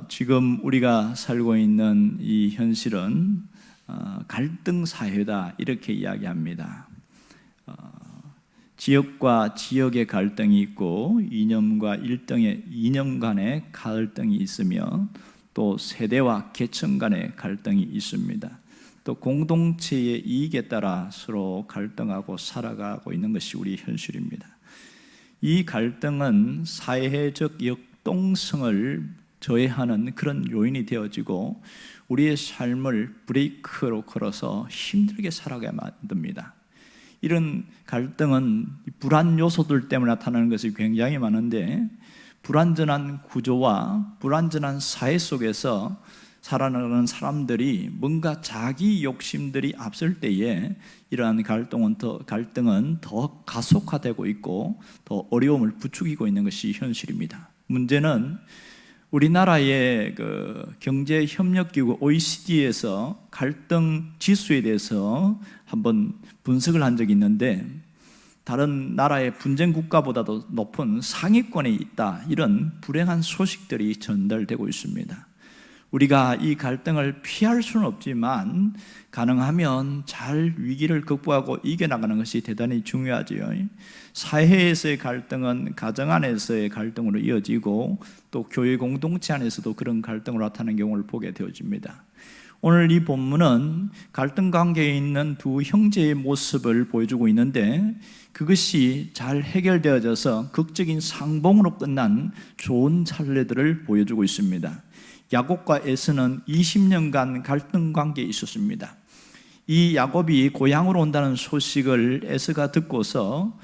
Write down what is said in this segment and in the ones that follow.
지금 우리가 살고 있는 이 현실은 갈등 사회다 이렇게 이야기합니다. 지역과 지역의 갈등이 있고 이념과 이념 간의 갈등이 있으며 또 세대와 계층 간의 갈등이 있습니다. 또 공동체의 이익에 따라 서로 갈등하고 살아가고 있는 것이 우리 현실입니다. 이 갈등은 사회적 역동성을 저해하는 그런 요인이 되어지고 우리의 삶을 브레이크로 걸어서 힘들게 살아가게 만듭니다. 이런 갈등은 불안 요소들 때문에 나타나는 것이 굉장히 많은데, 불완전한 구조와 불완전한 사회 속에서 살아가는 사람들이 뭔가 자기 욕심들이 앞설 때에 이러한 갈등은 더 가속화되고 있고 더 어려움을 부추기고 있는 것이 현실입니다. 문제는 우리나라의 경제협력기구 OECD에서 갈등 지수에 대해서 한번 분석을 한 적이 있는데, 다른 나라의 분쟁 국가보다도 높은 상위권에 있다, 이런 불행한 소식들이 전달되고 있습니다. 우리가 이 갈등을 피할 수는 없지만 가능하면 잘 위기를 극복하고 이겨나가는 것이 대단히 중요하지요. 사회에서의 갈등은 가정 안에서의 갈등으로 이어지고 또 교회 공동체 안에서도 그런 갈등으로 나타나는 경우를 보게 되어집니다. 오늘 이 본문은 갈등 관계에 있는 두 형제의 모습을 보여주고 있는데, 그것이 잘 해결되어져서 극적인 상봉으로 끝난 좋은 사례들을 보여주고 있습니다. 야곱과 에서는 20년간 갈등 관계에 있었습니다. 이 야곱이 고향으로 온다는 소식을 에서가 듣고서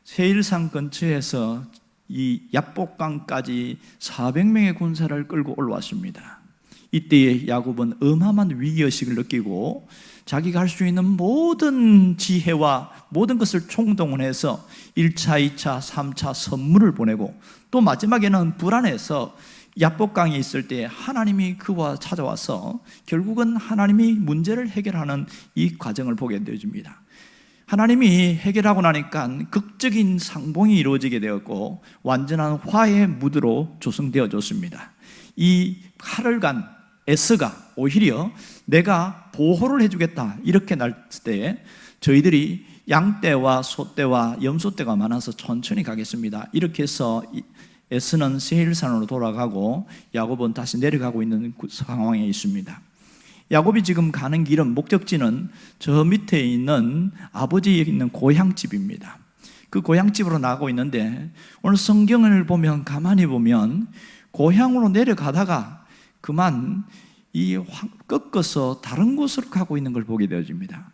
세일산 근처에서 이 야복강까지 400명의 군사를 끌고 올라왔습니다. 이때에 야곱은 어마어마한 위기의식을 느끼고 자기가 할 수 있는 모든 지혜와 모든 것을 총동원해서 1차, 2차, 3차 선물을 보내고, 또 마지막에는 불안해서 야복강에 있을 때 하나님이 그와 찾아와서 결국은 하나님이 문제를 해결하는 이 과정을 보게 되어집니다. 하나님이 해결하고 나니까 극적인 상봉이 이루어지게 되었고 완전한 화해의 무드로 조성되어졌습니다. 이 칼을 간 에스가 오히려 내가 보호를 해주겠다 이렇게 날 때, 저희들이 양떼와 소떼와 염소떼가 많아서 천천히 가겠습니다 이렇게 해서 에스는 세일산으로 돌아가고 야곱은 다시 내려가고 있는 상황에 있습니다. 야곱이 지금 가는 길은, 목적지는 저 밑에 있는 아버지에 있는 고향집입니다. 그 고향집으로 나가고 있는데, 오늘 성경을 보면, 가만히 보면 고향으로 내려가다가 그만 꺾어서 다른 곳으로 가고 있는 걸 보게 되어집니다.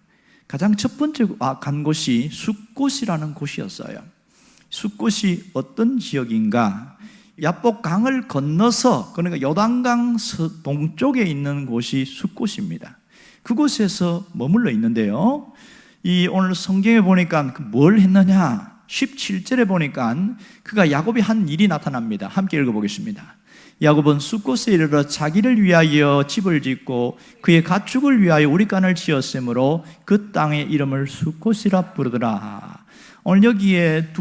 가장 첫 번째 간 곳이 숫곳이라는 곳이었어요. 숫곳이 어떤 지역인가? 야복강을 건너서, 그러니까 요단강 동쪽에 있는 곳이 숫곳입니다. 그곳에서 머물러 있는데요, 오늘 성경에 보니까 뭘 했느냐, 17절에 보니까 그가 야곱이 한 일이 나타납니다. 함께 읽어보겠습니다. 야곱은 숫곳에 이르러 자기를 위하여 집을 짓고 그의 가축을 위하여 우리간을 지었으므로 그 땅의 이름을 숫곳이라 부르더라. 오늘 여기에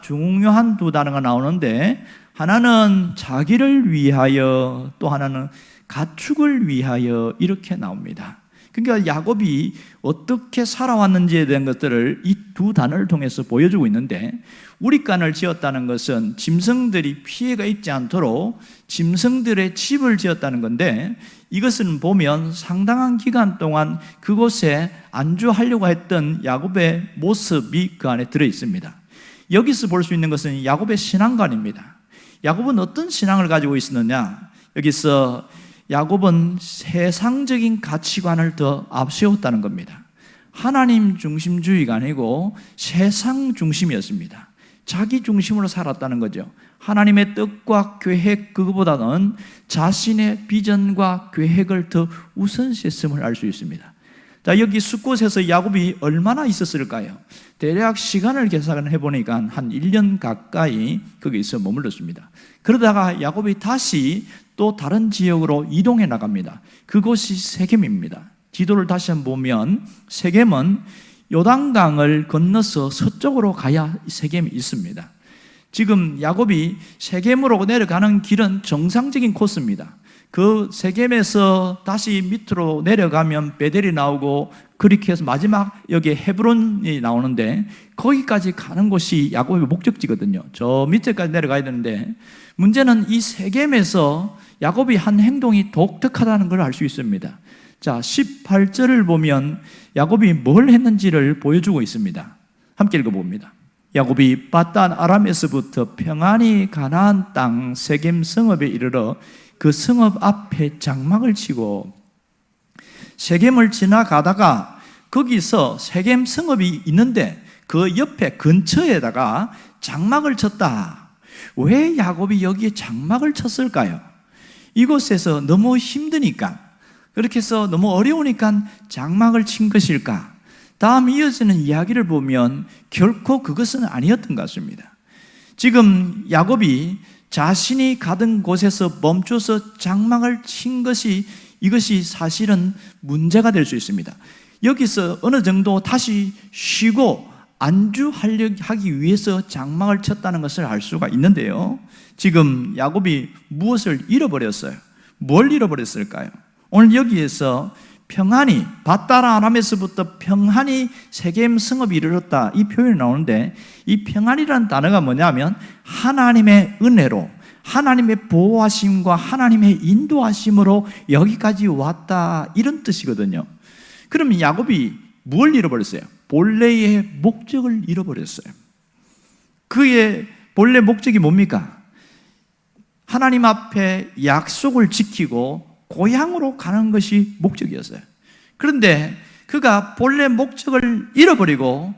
중요한 두 단어가 나오는데, 하나는 자기를 위하여, 또 하나는 가축을 위하여, 이렇게 나옵니다. 그러니까 야곱이 어떻게 살아왔는지에 대한 것들을 이 두 단어를 통해서 보여주고 있는데, 우리간을 지었다는 것은 짐승들이 피해가 있지 않도록 짐승들의 집을 지었다는 건데, 이것은 보면 상당한 기간 동안 그곳에 안주하려고 했던 야곱의 모습이 그 안에 들어있습니다. 여기서 볼 수 있는 것은 야곱의 신앙관입니다. 야곱은 어떤 신앙을 가지고 있었느냐, 여기서 야곱은 세상적인 가치관을 더 앞세웠다는 겁니다. 하나님 중심주의가 아니고 세상 중심이었습니다. 자기 중심으로 살았다는 거죠. 하나님의 뜻과 계획, 그거보다는 자신의 비전과 계획을 더 우선시했음을 알 수 있습니다. 자, 여기 숫곳에서 야곱이 얼마나 있었을까요? 대략 시간을 계산해 보니까 한 1년 가까이 거기서 머물렀습니다. 그러다가 야곱이 다시 또 다른 지역으로 이동해 나갑니다. 그곳이 세겜입니다. 지도를 다시 한번 보면 세겜은 요단강을 건너서 서쪽으로 가야 세겜이 있습니다. 지금 야곱이 세겜으로 내려가는 길은 정상적인 코스입니다. 그 세겜에서 다시 밑으로 내려가면 베델이 나오고 그렇게 해서 마지막 여기 헤브론이 나오는데 거기까지 가는 곳이 야곱의 목적지거든요. 저 밑에까지 내려가야 되는데 문제는 이 세겜에서 야곱이 한 행동이 독특하다는 걸 알 수 있습니다. 자, 18절을 보면 야곱이 뭘 했는지를 보여주고 있습니다. 함께 읽어봅니다. 야곱이 밧단 아람에서부터 평안히 가나안 땅 세겜 성읍에 이르러 그 성읍 앞에 장막을 치고 세겜을 지나가다가 거기서 세겜 성읍이 있는데 그 옆에 근처에다가 장막을 쳤다. 왜 야곱이 여기에 장막을 쳤을까요? 이곳에서 너무 힘드니까, 그렇게 해서 너무 어려우니까 장막을 친 것일까? 다음 이어지는 이야기를 보면 결코 그것은 아니었던 것 같습니다. 지금 야곱이 자신이 가던 곳에서 멈춰서 장막을 친 것이 이것이 사실은 문제가 될 수 있습니다. 여기서 어느 정도 다시 쉬고 안주하기 위해서 장막을 쳤다는 것을 알 수가 있는데요. 지금 야곱이 무엇을 잃어버렸어요? 뭘 잃어버렸을까요? 오늘 여기에서 평안히 밧단 아람에서부터 평안히 세겜 성읍이 이르렀다 이 표현이 나오는데 이 평안이라는 단어가 뭐냐면 하나님의 은혜로 하나님의 보호하심과 하나님의 인도하심으로 여기까지 왔다 이런 뜻이거든요. 그러면 야곱이 뭘 잃어버렸어요? 본래의 목적을 잃어버렸어요. 그의 본래 목적이 뭡니까? 하나님 앞에 약속을 지키고 고향으로 가는 것이 목적이었어요. 그런데 그가 본래 목적을 잃어버리고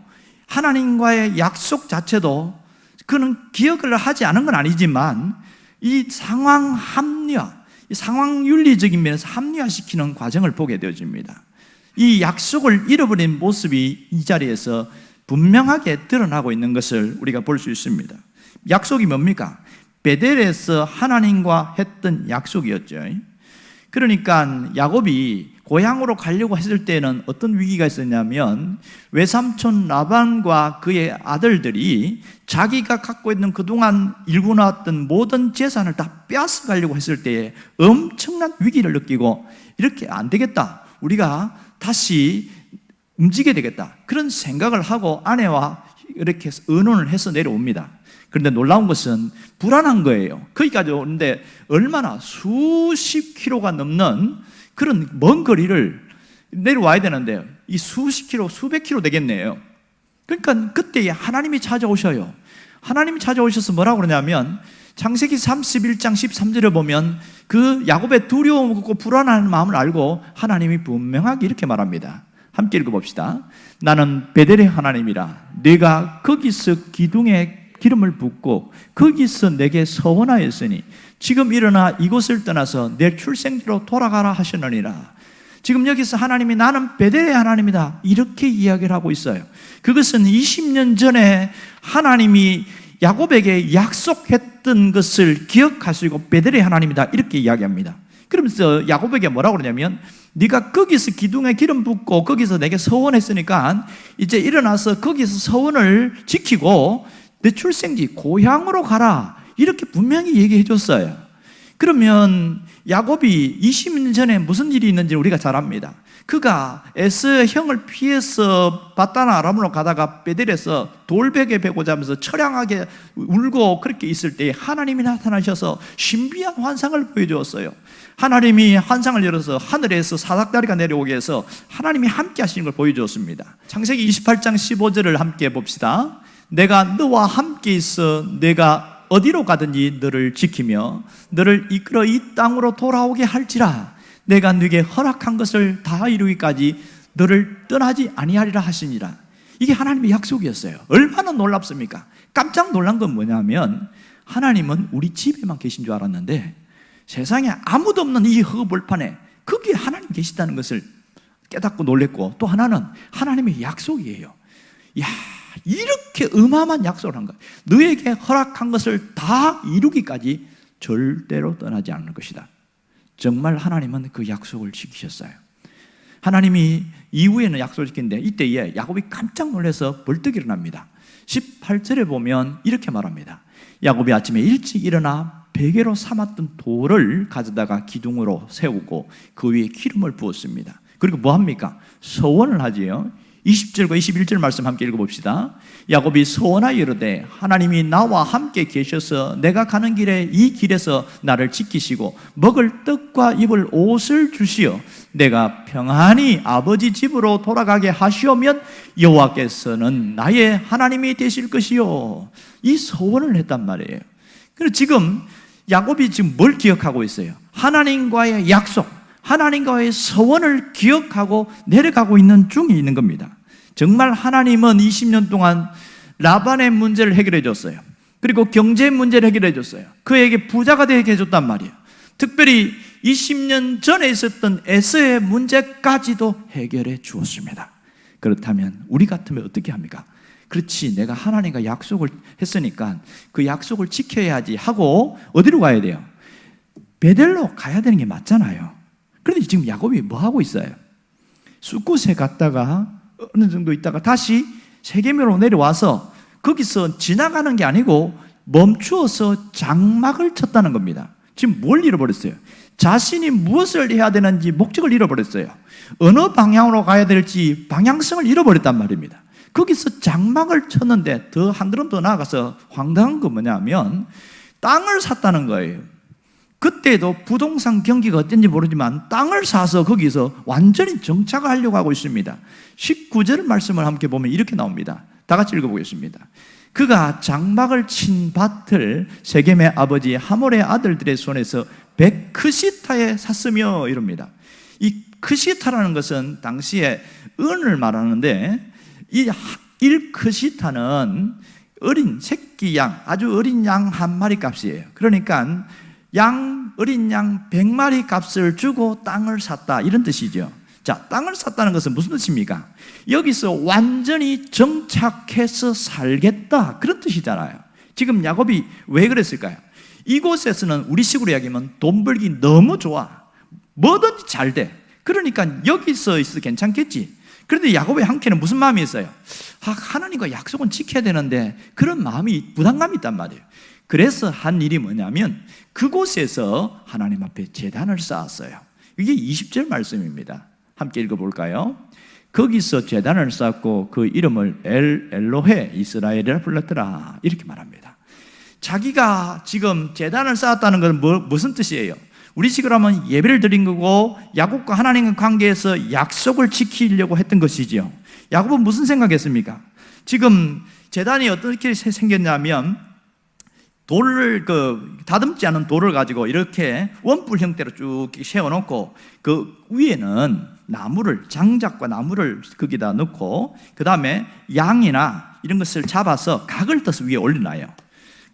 하나님과의 약속 자체도 그는 기억을 하지 않은 건 아니지만 이 상황 합리화, 이 상황 윤리적인 면에서 합리화시키는 과정을 보게 되어집니다. 이 약속을 잃어버린 모습이 이 자리에서 분명하게 드러나고 있는 것을 우리가 볼 수 있습니다. 약속이 뭡니까? 베델에서 하나님과 했던 약속이었죠. 그러니까 야곱이 고향으로 가려고 했을 때는 어떤 위기가 있었냐면 외삼촌 라반과 그의 아들들이 자기가 갖고 있는 그동안 일궈 나왔던 모든 재산을 다 빼앗아 가려고 했을 때에 엄청난 위기를 느끼고 이렇게 안 되겠다, 우리가 다시 움직여야 되겠다, 그런 생각을 하고 아내와 이렇게 해서 의논을 해서 내려옵니다. 그런데 놀라운 것은 불안한 거예요. 거기까지 오는데 얼마나 수십 킬로가 넘는 그런 먼 거리를 내려와야 되는데 이 수십 킬로, 수백 킬로 되겠네요. 그러니까 그때 하나님이 찾아오셔요. 하나님이 찾아오셔서 뭐라고 그러냐면 창세기 31장 13절에 보면 그 야곱의 두려움과 불안한 마음을 알고 하나님이 분명하게 이렇게 말합니다. 함께 읽어봅시다. 나는 베델의 하나님이라. 네가 거기서 기둥에 기름을 붓고 거기서 내게 서원하였으니 지금 일어나 이곳을 떠나서 내 출생지로 돌아가라 하시느니라. 지금 여기서 하나님이 나는 베델의 하나님이다 이렇게 이야기를 하고 있어요. 그것은 20년 전에 하나님이 야곱에게 약속했던 것을 기억하시고 베델의 하나님이다 이렇게 이야기합니다. 그러면서 야곱에게 뭐라고 그러냐면 네가 거기서 기둥에 기름 붓고 거기서 내게 서원했으니까 이제 일어나서 거기서 서원을 지키고 내 출생지 고향으로 가라 이렇게 분명히 얘기해 줬어요. 그러면 야곱이 20년 전에 무슨 일이 있는지 우리가 잘 압니다. 그가 에서의 형을 피해서 밧단 아람으로 가다가 베델에서 돌베개 베고 자면서 처량하게 울고 그렇게 있을 때 하나님이 나타나셔서 신비한 환상을 보여주었어요. 하나님이 환상을 열어서 하늘에서 사닥다리가 내려오게 해서 하나님이 함께 하시는 걸 보여주었습니다. 창세기 28장 15절을 함께 봅시다. 내가 너와 함께 있어 내가 어디로 가든지 너를 지키며 너를 이끌어 이 땅으로 돌아오게 할지라. 내가 네게 허락한 것을 다 이루기까지 너를 떠나지 아니하리라 하시니라. 이게 하나님의 약속이었어요. 얼마나 놀랍습니까? 깜짝 놀란 건 뭐냐면 하나님은 우리 집에만 계신 줄 알았는데 세상에 아무도 없는 이 허벌판에 거기에 하나님 계시다는 것을 깨닫고 놀랬고, 또 하나는 하나님의 약속이에요. 이야, 이렇게 어마어마한 약속을 한 거예요. 너에게 허락한 것을 다 이루기까지 절대로 떠나지 않을 것이다. 정말 하나님은 그 약속을 지키셨어요. 하나님이 이후에는 약속을 지키는데 이때에 야곱이 깜짝 놀라서 벌떡 일어납니다. 18절에 보면 이렇게 말합니다. 야곱이 아침에 일찍 일어나 베개로 삼았던 돌을 가져다가 기둥으로 세우고 그 위에 기름을 부었습니다. 그리고 뭐합니까? 서원을 하지요. 20절과 21절 말씀 함께 읽어봅시다. 야곱이 서원하여 이르되 하나님이 나와 함께 계셔서 내가 가는 길에 이 길에서 나를 지키시고 먹을 떡과 입을 옷을 주시어 내가 평안히 아버지 집으로 돌아가게 하시오면 여호와께서는 나의 하나님이 되실 것이요. 이 서원을 했단 말이에요. 그래서 지금 야곱이 지금 뭘 기억하고 있어요? 하나님과의 약속, 하나님과의 서원을 기억하고 내려가고 있는 중에 있는 겁니다. 정말 하나님은 20년 동안 라반의 문제를 해결해 줬어요. 그리고 경제 문제를 해결해 줬어요. 그에게 부자가 되게 해줬단 말이에요. 특별히 20년 전에 있었던 에서의 문제까지도 해결해 주었습니다. 그렇다면 우리 같으면 어떻게 합니까? 그렇지, 내가 하나님과 약속을 했으니까 그 약속을 지켜야지 하고 어디로 가야 돼요? 베델로 가야 되는 게 맞잖아요. 그런데 지금 야곱이 뭐 하고 있어요? 숫곳에 갔다가 어느 정도 있다가 다시 세겜으로 내려와서 거기서 지나가는 게 아니고 멈추어서 장막을 쳤다는 겁니다. 지금 뭘 잃어버렸어요? 자신이 무엇을 해야 되는지 목적을 잃어버렸어요. 어느 방향으로 가야 될지 방향성을 잃어버렸단 말입니다. 거기서 장막을 쳤는데 더 한 걸음 더 나아가서 황당한 건 뭐냐면 땅을 샀다는 거예요. 그때도 부동산 경기가 어땠는지 모르지만 땅을 사서 거기서 완전히 정착을 하려고 하고 있습니다. 19절 말씀을 함께 보면 이렇게 나옵니다. 다 같이 읽어보겠습니다. 그가 장막을 친 밭을 세겜의 아버지 하몰의 아들들의 손에서 백크시타에 샀으며 이럽니다. 이 크시타라는 것은 당시에 은을 말하는데 이 1크시타는 어린 새끼 양, 아주 어린 양 한 마리 값이에요. 그러니까 어린 양 100마리 값을 주고 땅을 샀다, 이런 뜻이죠. 자, 땅을 샀다는 것은 무슨 뜻입니까? 여기서 완전히 정착해서 살겠다, 그런 뜻이잖아요. 지금 야곱이 왜 그랬을까요? 이곳에서는 우리식으로 이야기하면 돈 벌기 너무 좋아, 뭐든지 잘 돼. 그러니까 여기서 있어도 괜찮겠지. 그런데 야곱의 한켠에는 무슨 마음이 있어요? 하나님과 약속은 지켜야 되는데 그런 마음이, 부담감이 있단 말이에요. 그래서 한 일이 뭐냐면 그곳에서 하나님 앞에 제단을 쌓았어요. 이게 20절 말씀입니다. 함께 읽어볼까요? 거기서 제단을 쌓고 그 이름을 엘로헤 이스라엘이라 불렀더라, 이렇게 말합니다. 자기가 지금 제단을 쌓았다는 건 무슨 뜻이에요? 우리식으로 하면 예배를 드린 거고 야곱과 하나님의 관계에서 약속을 지키려고 했던 것이죠. 야곱은 무슨 생각했습니까? 지금 제단이 어떻게 생겼냐면 돌을, 다듬지 않은 돌을 가지고 이렇게 원뿔 형태로 쭉 세워놓고 그 위에는 나무를, 장작과 나무를 거기다 넣고 그 다음에 양이나 이런 것을 잡아서 각을 떠서 위에 올려놔요.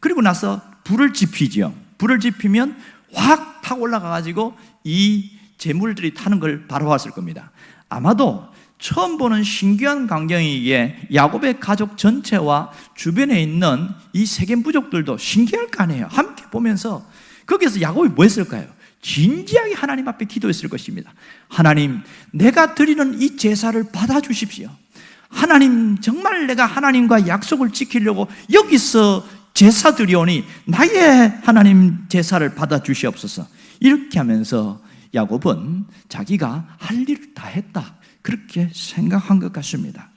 그리고 나서 불을 지피죠. 불을 지피면 확 타고 올라가가지고 이 재물들이 타는 걸 바라봤을 겁니다. 아마도 처음 보는 신기한 광경이기에 야곱의 가족 전체와 주변에 있는 이 세겜 부족들도 신기할 거 아니에요. 함께 보면서 거기서 야곱이 뭐 했을까요? 진지하게 하나님 앞에 기도했을 것입니다. 하나님, 내가 드리는 이 제사를 받아주십시오. 하나님, 정말 내가 하나님과 약속을 지키려고 여기서 제사 드리오니 나의 하나님 제사를 받아주시옵소서. 이렇게 하면서 야곱은 자기가 할 일을 다 했다, 그렇게 생각한 것 같습니다.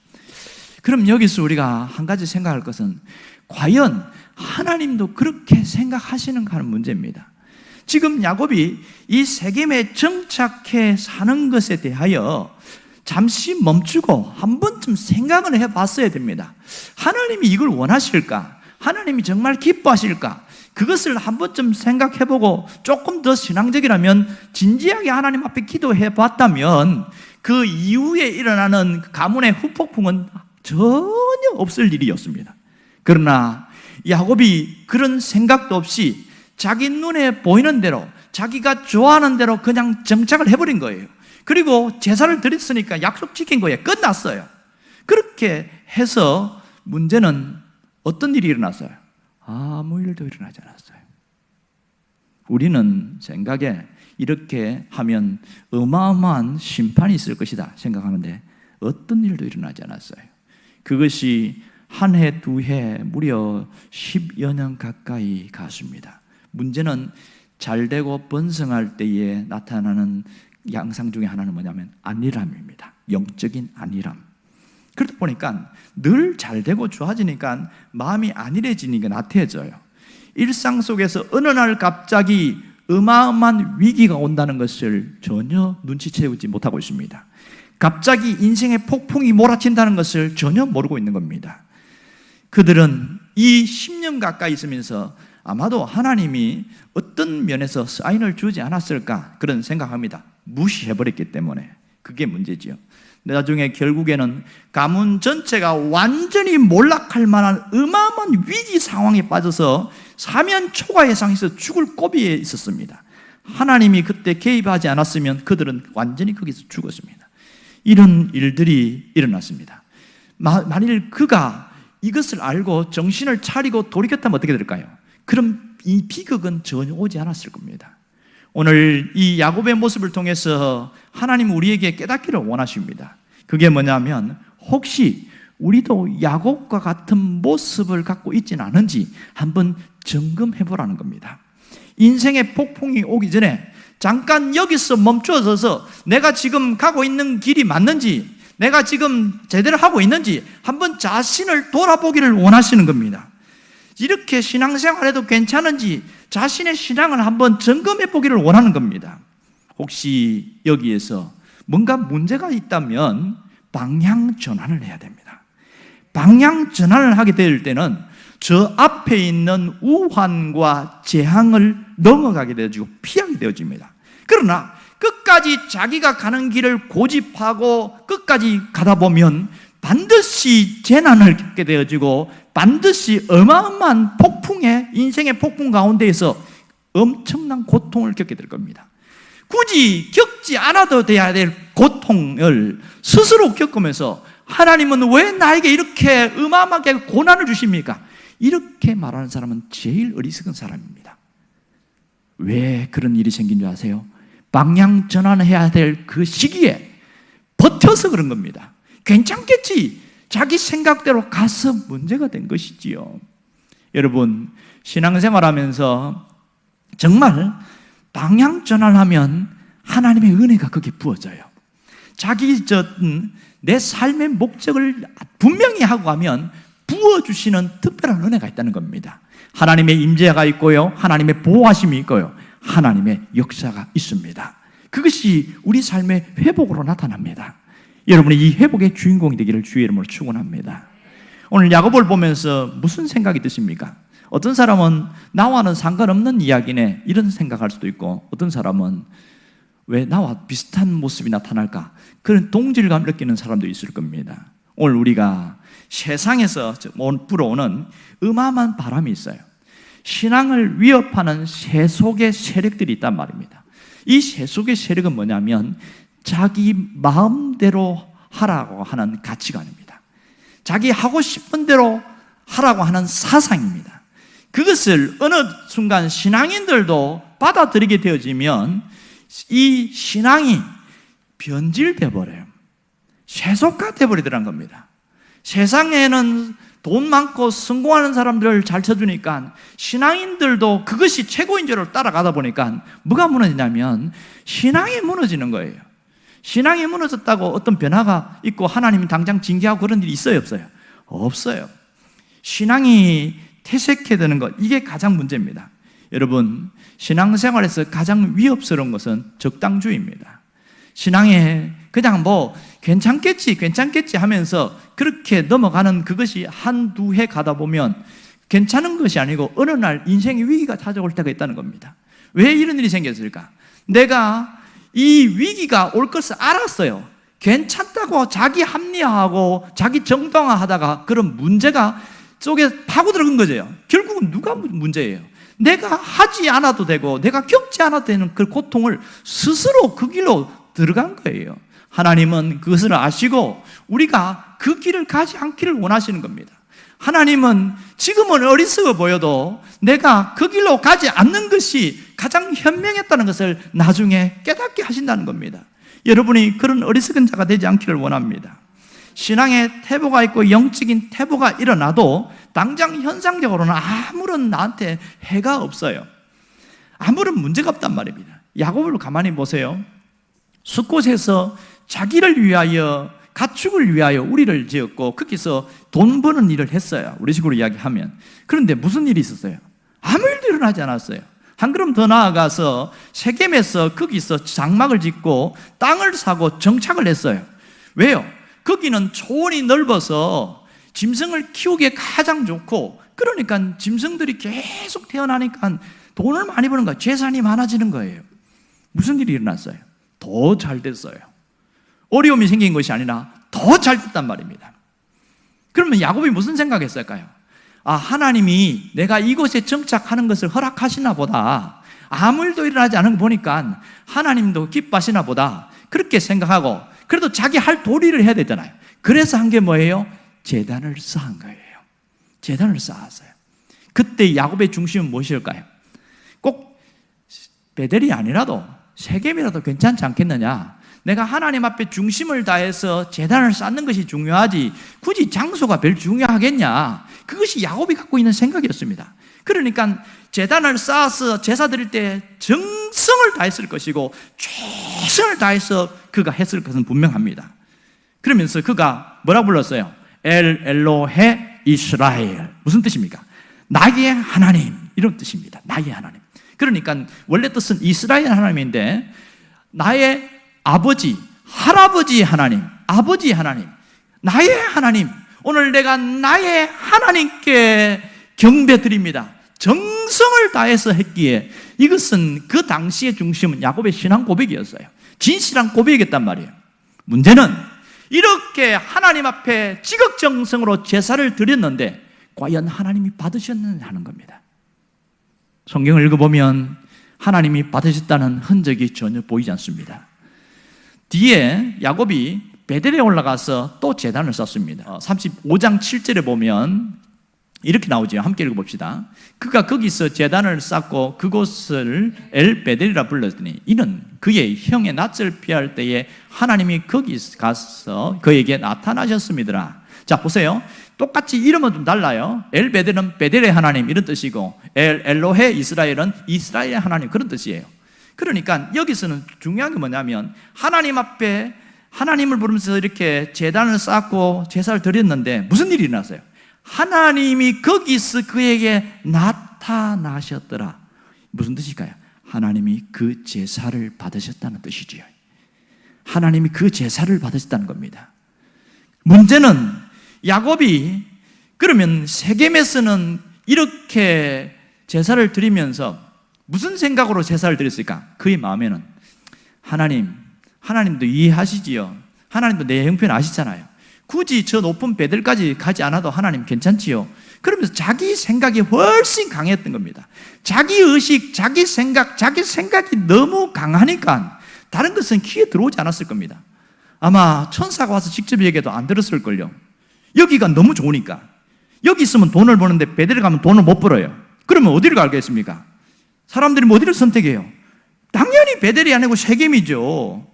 그럼 여기서 우리가 한 가지 생각할 것은 과연 하나님도 그렇게 생각하시는가 하는 문제입니다. 지금 야곱이 이 세겜에 정착해 사는 것에 대하여 잠시 멈추고 한 번쯤 생각을 해봤어야 됩니다. 하나님이 이걸 원하실까? 하나님이 정말 기뻐하실까? 그것을 한 번쯤 생각해보고 조금 더 신앙적이라면 진지하게 하나님 앞에 기도해 봤다면 그 이후에 일어나는 가문의 후폭풍은 전혀 없을 일이었습니다. 그러나 야곱이 그런 생각도 없이 자기 눈에 보이는 대로, 자기가 좋아하는 대로 그냥 정착을 해버린 거예요. 그리고 제사를 드렸으니까 약속 지킨 거예요. 끝났어요. 그렇게 해서 문제는 어떤 일이 일어났어요? 아무 일도 일어나지 않았어요. 우리는 생각에 이렇게 하면 어마어마한 심판이 있을 것이다 생각하는데 어떤 일도 일어나지 않았어요. 그것이 한 해, 두 해, 무려 10여 년 가까이 갔습니다. 문제는 잘되고 번성할 때에 나타나는 양상 중에 하나는 뭐냐면 안일함입니다. 영적인 안일함. 그러다 보니까 늘 잘되고 좋아지니까 마음이 안일해지니까 나태해져요. 일상 속에서 어느 날 갑자기 어마어마한 위기가 온다는 것을 전혀 눈치채우지 못하고 있습니다. 갑자기 인생의 폭풍이 몰아친다는 것을 전혀 모르고 있는 겁니다. 그들은 이 10년 가까이 있으면서 아마도 하나님이 어떤 면에서 사인을 주지 않았을까 그런 생각합니다. 무시해버렸기 때문에. 그게 문제지요. 나중에 결국에는 가문 전체가 완전히 몰락할 만한 어마어마한 위기 상황에 빠져서 사면 초과해상에서 죽을 고비에 있었습니다. 하나님이 그때 개입하지 않았으면 그들은 완전히 거기서 죽었습니다. 이런 일들이 일어났습니다. 만일 그가 이것을 알고 정신을 차리고 돌이켰다면 어떻게 될까요? 그럼 이 비극은 전혀 오지 않았을 겁니다. 오늘 이 야곱의 모습을 통해서 하나님 우리에게 깨닫기를 원하십니다. 그게 뭐냐면 혹시 우리도 야곱과 같은 모습을 갖고 있지는 않은지 한번 점검해 보라는 겁니다. 인생의 폭풍이 오기 전에 잠깐 여기서 멈춰서서 내가 지금 가고 있는 길이 맞는지, 내가 지금 제대로 하고 있는지 한번 자신을 돌아보기를 원하시는 겁니다. 이렇게 신앙생활해도 괜찮은지 자신의 신앙을 한번 점검해 보기를 원하는 겁니다. 혹시 여기에서 뭔가 문제가 있다면 방향 전환을 해야 됩니다. 방향 전환을 하게 될 때는 저 앞에 있는 우환과 재앙을 넘어가게 되어지고 피하게 되어집니다. 그러나 끝까지 자기가 가는 길을 고집하고 끝까지 가다 보면 반드시 재난을 겪게 되어지고 반드시 어마어마한 폭풍의 인생의 폭풍 가운데에서 엄청난 고통을 겪게 될 겁니다. 굳이 겪지 않아도 돼야 될 고통을 스스로 겪으면서 하나님은 왜 나에게 이렇게 어마어마하게 고난을 주십니까? 이렇게 말하는 사람은 제일 어리석은 사람입니다. 왜 그런 일이 생긴 줄 아세요? 방향 전환해야 될 그 시기에 버텨서 그런 겁니다. 괜찮겠지. 자기 생각대로 가서 문제가 된 것이지요. 여러분, 신앙생활하면서 정말 방향 전환하면 하나님의 은혜가 거기에 부어져요. 내 삶의 목적을 분명히 하고 가면 부어주시는 특별한 은혜가 있다는 겁니다. 하나님의 임재가 있고요, 하나님의 보호하심이 있고요, 하나님의 역사가 있습니다. 그것이 우리 삶의 회복으로 나타납니다. 여러분이 이 회복의 주인공이 되기를 주의 이름으로 축원합니다. 오늘 야곱을 보면서 무슨 생각이 드십니까? 어떤 사람은 나와는 상관없는 이야기네 이런 생각할 수도 있고, 어떤 사람은 왜 나와 비슷한 모습이 나타날까? 그런 동질감을 느끼는 사람도 있을 겁니다. 오늘 우리가 세상에서 불어오는 어마어마한 바람이 있어요. 신앙을 위협하는 세속의 세력들이 있단 말입니다. 이 세속의 세력은 뭐냐면 자기 마음대로 하라고 하는 가치관입니다. 자기 하고 싶은 대로 하라고 하는 사상입니다. 그것을 어느 순간 신앙인들도 받아들이게 되어지면 이 신앙이 변질돼 버려요. 세속화돼 버리더란 겁니다. 세상에는 돈 많고 성공하는 사람들을 잘 쳐주니까 신앙인들도 그것이 최고인 줄 따라가다 보니까 뭐가 무너지냐면 신앙이 무너지는 거예요. 신앙이 무너졌다고 어떤 변화가 있고 하나님이 당장 징계하고 그런 일이 있어요, 없어요? 없어요. 신앙이 퇴색해되는 것, 이게 가장 문제입니다. 여러분, 신앙생활에서 가장 위협스러운 것은 적당주의입니다. 신앙에 그냥 괜찮겠지 하면서 그렇게 넘어가는 그것이 한두 해 가다 보면 괜찮은 것이 아니고 어느 날 인생의 위기가 찾아올 때가 있다는 겁니다. 왜 이런 일이 생겼을까? 내가 이 위기가 올 것을 알았어요. 괜찮다고 자기 합리화하고 자기 정당화하다가 그런 문제가 속에 파고 들어간 거죠. 결국은 누가 문제예요? 내가 하지 않아도 되고 내가 겪지 않아도 되는 그 고통을 스스로 그 길로 들어간 거예요. 하나님은 그것을 아시고 우리가 그 길을 가지 않기를 원하시는 겁니다. 하나님은 지금은 어리석어 보여도 내가 그 길로 가지 않는 것이 가장 현명했다는 것을 나중에 깨닫게 하신다는 겁니다. 여러분이 그런 어리석은 자가 되지 않기를 원합니다. 신앙의 태보가 있고 영적인 태보가 일어나도 당장 현상적으로는 아무런 나한테 해가 없어요. 아무런 문제가 없단 말입니다. 야곱을 가만히 보세요. 숫곳에서 자기를 위하여, 가축을 위하여 우리를 지었고 거기서 돈 버는 일을 했어요. 우리 식으로 이야기하면. 그런데 무슨 일이 있었어요? 아무 일도 일어나지 않았어요. 한 걸음 더 나아가서 세겜에서 거기서 장막을 짓고 땅을 사고 정착을 했어요. 왜요? 거기는 초원이 넓어서 짐승을 키우기에 가장 좋고, 그러니까 짐승들이 계속 태어나니까 돈을 많이 버는 거예요. 재산이 많아지는 거예요. 무슨 일이 일어났어요? 더 잘 됐어요. 어려움이 생긴 것이 아니라 더 잘 됐단 말입니다. 그러면 야곱이 무슨 생각했을까요? 하나님이 내가 이곳에 정착하는 것을 허락하시나 보다, 아무 일도 일어나지 않은 거 보니까 하나님도 기뻐하시나 보다, 그렇게 생각하고, 그래도 자기 할 도리를 해야 되잖아요. 그래서 한 게 뭐예요? 제단을 쌓은 거예요. 제단을 쌓았어요. 그때 야곱의 중심은 무엇일까요? 꼭 베델이 아니라도 세겜이라도 괜찮지 않겠느냐? 내가 하나님 앞에 중심을 다해서 제단을 쌓는 것이 중요하지 굳이 장소가 별 중요하겠냐? 그것이 야곱이 갖고 있는 생각이었습니다. 그러니까 제단을 쌓아서 제사 드릴 때 정성을 다했을 것이고 최선을 다해서 그가 했을 것은 분명합니다. 그러면서 그가 뭐라고 불렀어요? 엘로헤 이스라엘. 무슨 뜻입니까? 나의 하나님, 이런 뜻입니다. 나의 하나님. 그러니까 원래 뜻은 이스라엘 하나님인데, 나의 아버지, 할아버지 하나님, 아버지 하나님, 나의 하나님, 오늘 내가 나의 하나님께 경배드립니다. 정성을 다해서 했기에 이것은 그 당시의 중심은 야곱의 신앙 고백이었어요. 진실한 고백이었단 말이에요. 문제는 이렇게 하나님 앞에 지극정성으로 제사를 드렸는데 과연 하나님이 받으셨느냐 하는 겁니다. 성경을 읽어보면 하나님이 받으셨다는 흔적이 전혀 보이지 않습니다. 뒤에 야곱이 베델에 올라가서 또 제단을 쌓습니다. 35장 7절에 보면 이렇게 나오죠. 함께 읽어봅시다. 그가 거기서 제단을 쌓고 그곳을 엘베델이라 불렀더니 이는 그의 형의 낯을 피할 때에 하나님이 거기 가서 그에게 나타나셨습니다. 자, 보세요. 똑같이 이름은 좀 달라요. 엘베델은 베델의 하나님 이런 뜻이고, 엘로헤 이스라엘은 이스라엘의 하나님 그런 뜻이에요. 그러니까 여기서는 중요한 게 뭐냐면, 하나님 앞에 하나님을 부르면서 이렇게 제단을 쌓고 제사를 드렸는데 무슨 일이 일어났어요? 하나님이 거기서 그에게 나타나셨더라. 무슨 뜻일까요? 하나님이 그 제사를 받으셨다는 뜻이지요. 하나님이 그 제사를 받으셨다는 겁니다. 문제는 야곱이 그러면 세겜에서는 이렇게 제사를 드리면서 무슨 생각으로 제사를 드렸을까? 그의 마음에는 하나님도 이해하시지요. 하나님도 내 형편 아시잖아요. 굳이 저 높은 베델까지 가지 않아도 하나님 괜찮지요. 그러면서 자기 생각이 훨씬 강했던 겁니다. 자기 의식, 자기 생각이 너무 강하니까 다른 것은 귀에 들어오지 않았을 겁니다. 아마 천사가 와서 직접 얘기해도 안 들었을걸요. 여기가 너무 좋으니까. 여기 있으면 돈을 버는데 베델에 가면 돈을 못 벌어요. 그러면 어디를 가겠습니까? 사람들이 어디를 선택해요? 당연히 베델이 아니고 세겜이죠.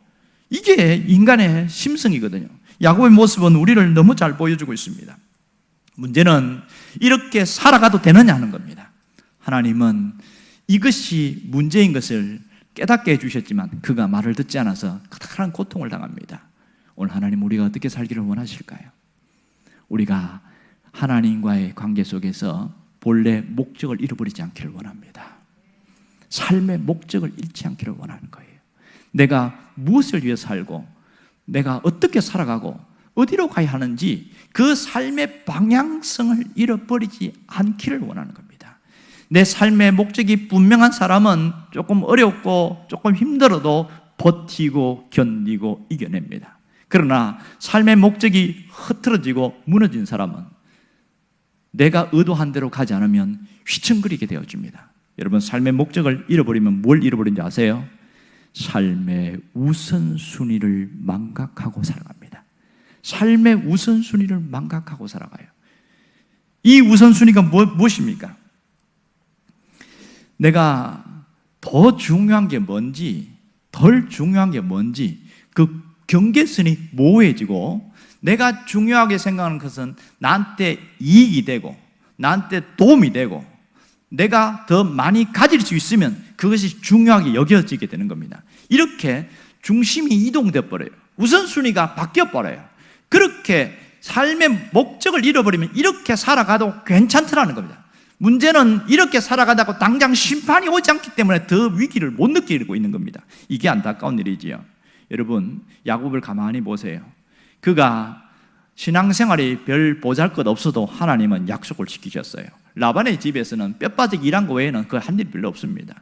이게 인간의 심성이거든요. 야곱의 모습은 우리를 너무 잘 보여주고 있습니다. 문제는 이렇게 살아가도 되느냐 하는 겁니다. 하나님은 이것이 문제인 것을 깨닫게 해주셨지만 그가 말을 듣지 않아서 커다란 고통을 당합니다. 오늘 하나님 우리가 어떻게 살기를 원하실까요? 우리가 하나님과의 관계 속에서 본래 목적을 잃어버리지 않기를 원합니다. 삶의 목적을 잃지 않기를 원하는 거예요. 내가 무엇을 위해 살고 내가 어떻게 살아가고 어디로 가야 하는지 그 삶의 방향성을 잃어버리지 않기를 원하는 겁니다. 내 삶의 목적이 분명한 사람은 조금 어렵고 조금 힘들어도 버티고 견디고 이겨냅니다. 그러나 삶의 목적이 흐트러지고 무너진 사람은 내가 의도한 대로 가지 않으면 휘청거리게 되어집니다. 여러분, 삶의 목적을 잃어버리면 뭘 잃어버린지 아세요? 삶의 우선순위를 망각하고 살아갑니다. 삶의 우선순위를 망각하고 살아가요. 이 우선순위가 무엇입니까? 내가 더 중요한 게 뭔지 덜 중요한 게 뭔지 그 경계선이 모호해지고 내가 중요하게 생각하는 것은 나한테 이익이 되고 나한테 도움이 되고 내가 더 많이 가질 수 있으면 그것이 중요하게 여겨지게 되는 겁니다. 이렇게 중심이 이동되어 버려요. 우선순위가 바뀌어 버려요. 그렇게 삶의 목적을 잃어버리면 이렇게 살아가도 괜찮더라는 겁니다. 문제는 이렇게 살아가다가 당장 심판이 오지 않기 때문에 더 위기를 못 느끼고 있는 겁니다. 이게 안타까운 일이지요. 여러분, 야곱을 가만히 보세요. 그가 신앙생활이 별 보잘것 없어도 하나님은 약속을 지키셨어요. 라반의 집에서는 뼈바닥 일한 거 외에는 그 한 일이 별로 없습니다.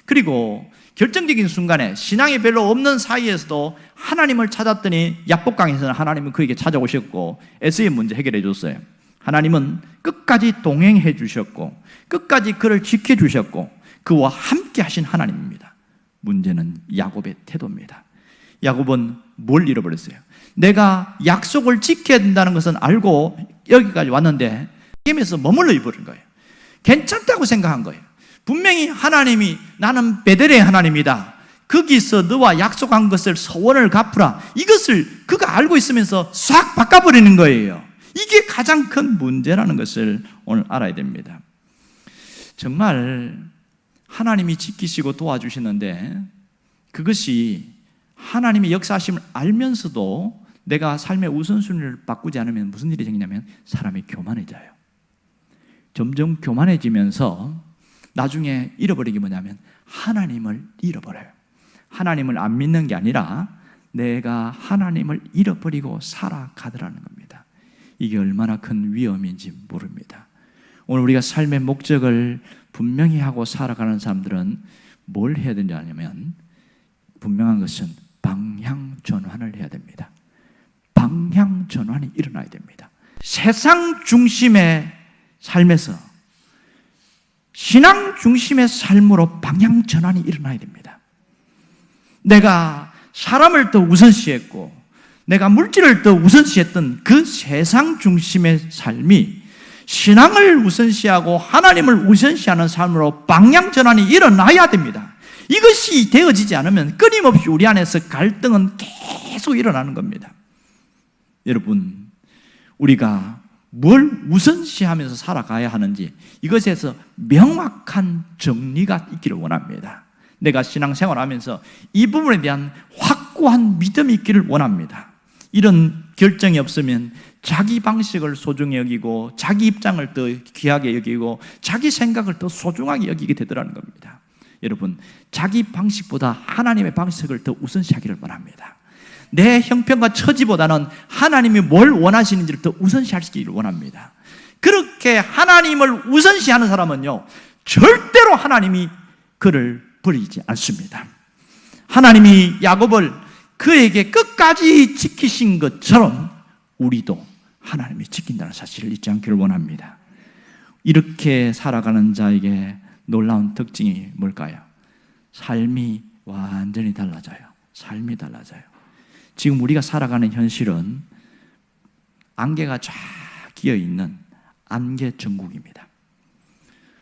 그리고 결정적인 순간에 신앙이 별로 없는 사이에서도 하나님을 찾았더니 야복강에서는 하나님은 그에게 찾아오셨고 에서의 문제 해결해 줬어요. 하나님은 끝까지 동행해 주셨고 끝까지 그를 지켜주셨고 그와 함께 하신 하나님입니다. 문제는 야곱의 태도입니다. 야곱은 뭘 잃어버렸어요? 내가 약속을 지켜야 된다는 것은 알고 여기까지 왔는데 게임에서 머물러 버린 거예요. 괜찮다고 생각한 거예요. 분명히 하나님이 나는 베델의 하나님이다. 거기서 너와 약속한 것을 서원을 갚으라. 이것을 그가 알고 있으면서 싹 바꿔버리는 거예요. 이게 가장 큰 문제라는 것을 오늘 알아야 됩니다. 정말 하나님이 지키시고 도와주시는데 그것이 하나님의 역사하심을 알면서도 내가 삶의 우선순위를 바꾸지 않으면 무슨 일이 생기냐면 사람이 교만해져요. 점점 교만해지면서 나중에 잃어버리게 뭐냐면 하나님을 잃어버려요. 하나님을 안 믿는 게 아니라 내가 하나님을 잃어버리고 살아가더라는 겁니다. 이게 얼마나 큰 위험인지 모릅니다. 오늘 우리가 삶의 목적을 분명히 하고 살아가는 사람들은 뭘 해야 되는지 아냐면 분명한 것은 방향 전환을 해야 됩니다. 방향 전환이 일어나야 됩니다. 세상 중심의 삶에서 신앙 중심의 삶으로 방향 전환이 일어나야 됩니다. 내가 사람을 더 우선시했고 내가 물질을 더 우선시했던 그 세상 중심의 삶이 신앙을 우선시하고 하나님을 우선시하는 삶으로 방향 전환이 일어나야 됩니다. 이것이 되어지지 않으면 끊임없이 우리 안에서 갈등은 계속 일어나는 겁니다. 여러분, 우리가 뭘 우선시하면서 살아가야 하는지 이것에서 명확한 정리가 있기를 원합니다. 내가 신앙생활하면서 이 부분에 대한 확고한 믿음이 있기를 원합니다. 이런 결정이 없으면 자기 방식을 소중히 여기고 자기 입장을 더 귀하게 여기고 자기 생각을 더 소중하게 여기게 되더라는 겁니다. 여러분, 자기 방식보다 하나님의 방식을 더 우선시하기를 원합니다. 내 형편과 처지보다는 하나님이 뭘 원하시는지를 더 우선시하시기를 원합니다. 그렇게 하나님을 우선시하는 사람은요, 절대로 하나님이 그를 버리지 않습니다. 하나님이 야곱을 그에게 끝까지 지키신 것처럼 우리도 하나님이 지킨다는 사실을 잊지 않기를 원합니다. 이렇게 살아가는 자에게 놀라운 특징이 뭘까요? 삶이 완전히 달라져요. 삶이 달라져요. 지금 우리가 살아가는 현실은 안개가 쫙 끼어있는 안개 전국입니다.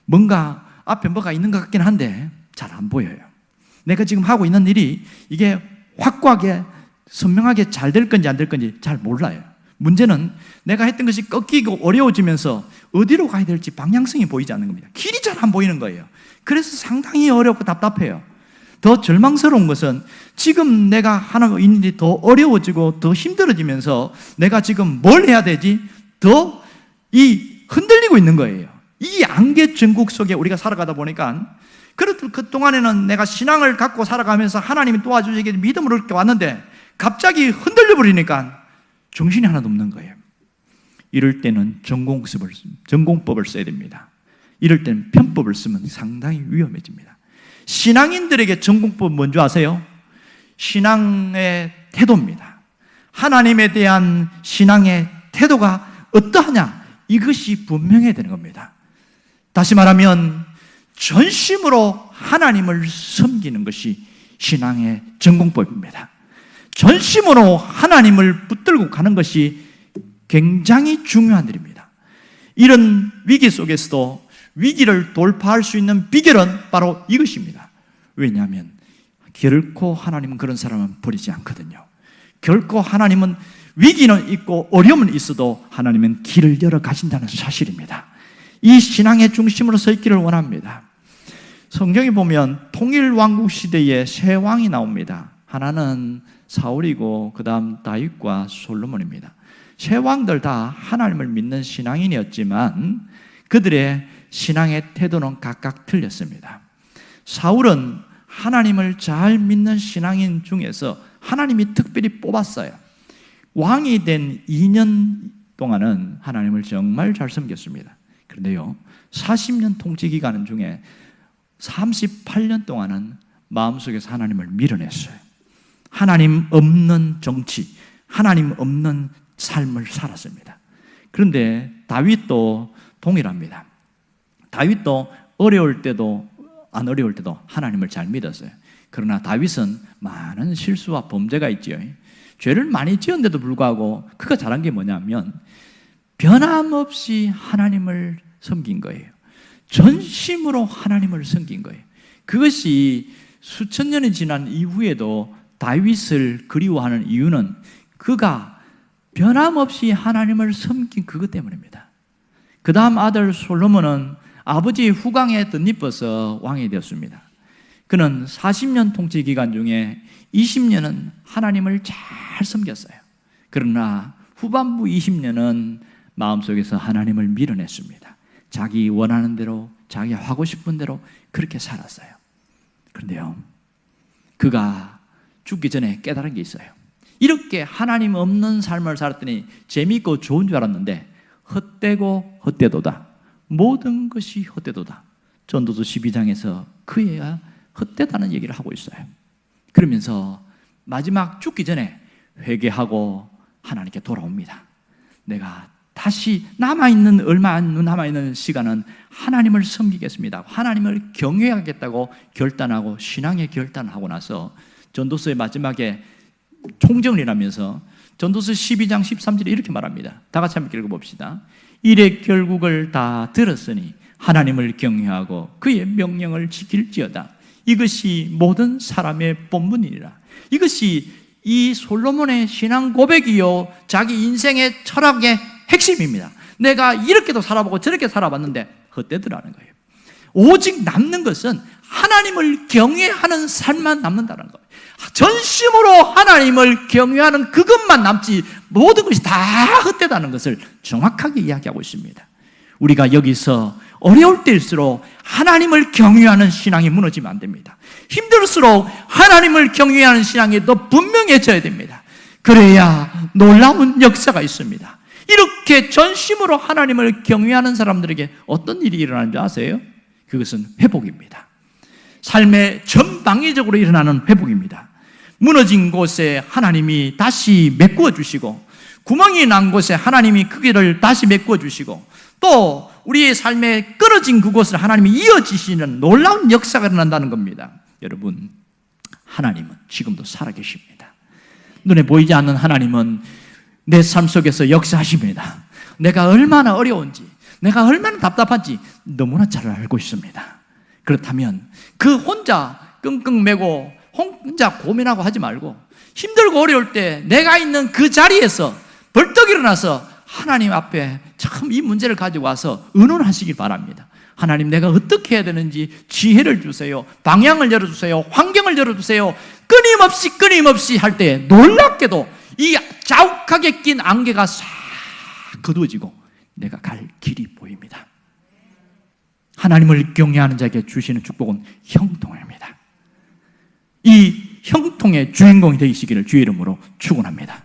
뭔가 앞에 뭐가 있는 것 같긴 한데 잘 안 보여요. 내가 지금 하고 있는 일이 이게 확고하게 선명하게 잘 될 건지 안 될 건지 잘 몰라요. 문제는 내가 했던 것이 꺾이고 어려워지면서 어디로 가야 될지 방향성이 보이지 않는 겁니다. 길이 잘 안 보이는 거예요. 그래서 상당히 어렵고 답답해요. 더 절망스러운 것은 지금 내가 하는 일이 더 어려워지고 더 힘들어지면서 내가 지금 뭘 해야 되지? 더 흔들리고 있는 거예요. 이 안개 전국 속에 우리가 살아가다 보니까 그 동안에는 내가 신앙을 갖고 살아가면서 하나님이 도와주시게 믿음으로 이렇게 왔는데 갑자기 흔들려 버리니까 정신이 하나도 없는 거예요. 이럴 때는 전공법을 써야 됩니다. 이럴 때는 편법을 쓰면 상당히 위험해집니다. 신앙인들에게 전공법은 뭔지 아세요? 신앙의 태도입니다. 하나님에 대한 신앙의 태도가 어떠하냐? 이것이 분명해야 되는 겁니다. 다시 말하면 전심으로 하나님을 섬기는 것이 신앙의 전공법입니다. 전심으로 하나님을 붙들고 가는 것이 굉장히 중요한 일입니다. 이런 위기 속에서도 위기를 돌파할 수 있는 비결은 바로 이것입니다. 왜냐하면 결코 하나님은 그런 사람은 버리지 않거든요. 결코 하나님은 위기는 있고 어려움은 있어도 하나님은 길을 열어 가신다는 사실입니다. 이 신앙의 중심으로 서 있기를 원합니다. 성경에 보면 통일왕국 시대에 세 왕이 나옵니다. 하나는 사울이고 그 다음 다윗과 솔로몬입니다. 세 왕들 다 하나님을 믿는 신앙인이었지만 그들의 신앙의 태도는 각각 틀렸습니다. 사울은 하나님을 잘 믿는 신앙인 중에서 하나님이 특별히 뽑았어요. 왕이 된 2년 동안은 하나님을 정말 잘 섬겼습니다. 그런데요, 40년 통치 기간 중에 38년 동안은 마음속에서 하나님을 밀어냈어요. 하나님 없는 정치, 하나님 없는 삶을 살았습니다. 그런데 다윗도 동일합니다. 다윗도 어려울 때도 안 어려울 때도 하나님을 잘 믿었어요. 그러나 다윗은 많은 실수와 범죄가 있지요. 죄를 많이 지었는데도 불구하고 그가 잘한 게 뭐냐면 변함없이 하나님을 섬긴 거예요. 전심으로 하나님을 섬긴 거예요. 그것이 수천 년이 지난 이후에도 다윗을 그리워하는 이유는 그가 변함없이 하나님을 섬긴 그것 때문입니다. 그 다음 아들 솔로몬은 아버지의 후광에 덧입어서 왕이 되었습니다. 그는 40년 통치 기간 중에 20년은 하나님을 잘 섬겼어요. 그러나 후반부 20년은 마음속에서 하나님을 밀어냈습니다. 자기 원하는 대로, 자기 하고 싶은 대로 그렇게 살았어요. 그런데요, 그가 죽기 전에 깨달은 게 있어요. 이렇게 하나님 없는 삶을 살았더니 재미있고 좋은 줄 알았는데 헛되고 헛되도다. 모든 것이 헛되도다. 전도서 12장에서 그애가 헛되다는 얘기를 하고 있어요. 그러면서 마지막 죽기 전에 회개하고 하나님께 돌아옵니다. 내가 다시 얼마 안 남아있는 시간은 하나님을 섬기겠습니다. 하나님을 경외하겠다고 결단하고 신앙의 결단을 하고 나서 전도서의 마지막에 총정리를 하면서 전도서 12장 13절에 이렇게 말합니다. 다 같이 함께 읽어봅시다. 이래 결국을 다 들었으니 하나님을 경외하고 그의 명령을 지킬지어다. 이것이 모든 사람의 본분이니라. 이것이 이 솔로몬의 신앙 고백이요, 자기 인생의 철학의 핵심입니다. 내가 이렇게도 살아보고 저렇게 살아봤는데 헛되더라는 거예요. 오직 남는 것은 하나님을 경외하는 삶만 남는다는 거예요. 전심으로 하나님을 경외하는 그것만 남지 모든 것이 다 헛되다는 것을 정확하게 이야기하고 있습니다. 우리가 여기서 어려울 때일수록 하나님을 경외하는 신앙이 무너지면 안 됩니다. 힘들수록 하나님을 경외하는 신앙이 더 분명해져야 됩니다. 그래야 놀라운 역사가 있습니다. 이렇게 전심으로 하나님을 경외하는 사람들에게 어떤 일이 일어나는 줄 아세요? 그것은 회복입니다. 삶의 전방위적으로 일어나는 회복입니다. 무너진 곳에 하나님이 다시 메꾸어 주시고, 구멍이 난 곳에 하나님이 그 길을 다시 메꾸어 주시고, 또 우리의 삶에 끊어진 그곳을 하나님이 이어지시는 놀라운 역사가 일어난다는 겁니다. 여러분, 하나님은 지금도 살아계십니다. 눈에 보이지 않는 하나님은 내 삶 속에서 역사하십니다. 내가 얼마나 어려운지, 내가 얼마나 답답한지 너무나 잘 알고 있습니다. 그렇다면 그 혼자 끙끙 매고 혼자 고민하고 하지 말고, 힘들고 어려울 때 내가 있는 그 자리에서 벌떡 일어나서 하나님 앞에 참 이 문제를 가지고 와서 의논하시기 바랍니다. 하나님, 내가 어떻게 해야 되는지 지혜를 주세요. 방향을 열어주세요. 환경을 열어주세요. 끊임없이 할 때 놀랍게도 이 자욱하게 낀 안개가 싹 거두어지고 내가 갈 길이 보입니다. 하나님을 경외하는 자에게 주시는 축복은 형통입니다. 이 형통의 주인공이 되시기를 주의 이름으로 축원합니다.